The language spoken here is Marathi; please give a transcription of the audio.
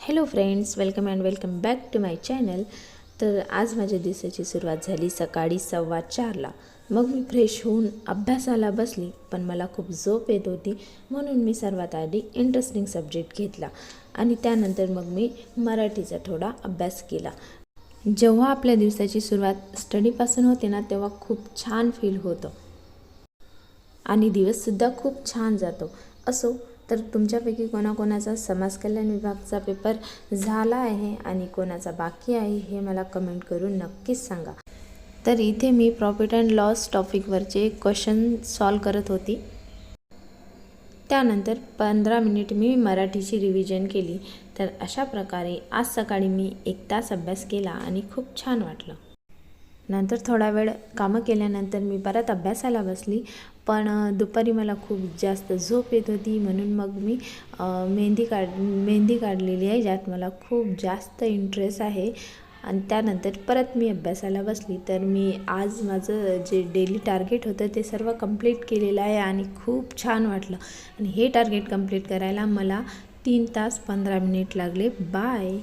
Hello friends, welcome back to my channel. तर आज माझ्या दिवसाची सुरुवात झाली सकाळी 4:15ला. मग मी फ्रेश होऊन अभ्यासाला बसली, पण मला खूप झोप येत होती, म्हणून मी सर्वात आधी इंटरेस्टिंग सब्जेक्ट घेतला आणि त्यानंतर मग मी मराठीचा थोडा अभ्यास केला. जेव्हा आपल्या दिवसाची सुरुवात स्टडीपासून होते ना, तेव्हा खूप छान फील होतं आणि दिवससुद्धा खूप छान जातो. असो, तर तुमच्यापैकी कोणाकोणाचा समाज कल्याण विभागचा पेपर झाला आहे आणि कोणाचा बाकी आहे हे मला कमेंट करून नक्कीच सांगा. तर इथे मी प्रॉफिट अँड लॉस टॉपिकवरचे क्वेश्चन सॉल्व करत होती. त्यानंतर 15 मिनिट मी मराठीची रिव्हिजन केली. तर अशा प्रकारे आज सकाळी मी 1 तास अभ्यास केला आणि खूप छान वाटलं. नंतर थोडा वेळ कामं केल्यानंतर मी परत अभ्यासाला बसली, पण दुपारी मला खूप जास्त झोप येत होती, म्हणून मग मी मेहंदी काढलेली आहे, ज्यात मला खूप जास्त इंटरेस्ट आहे. आणि त्यानंतर परत मी अभ्यासाला बसली. तर मी आज माझं जे डेली टार्गेट होतं ते सर्व कंप्लीट केलेलं आहे आणि खूप छान वाटलं. आणि हे टार्गेट कंप्लीट करायला मला 3 तास 15 मिनिट लागले. बाय.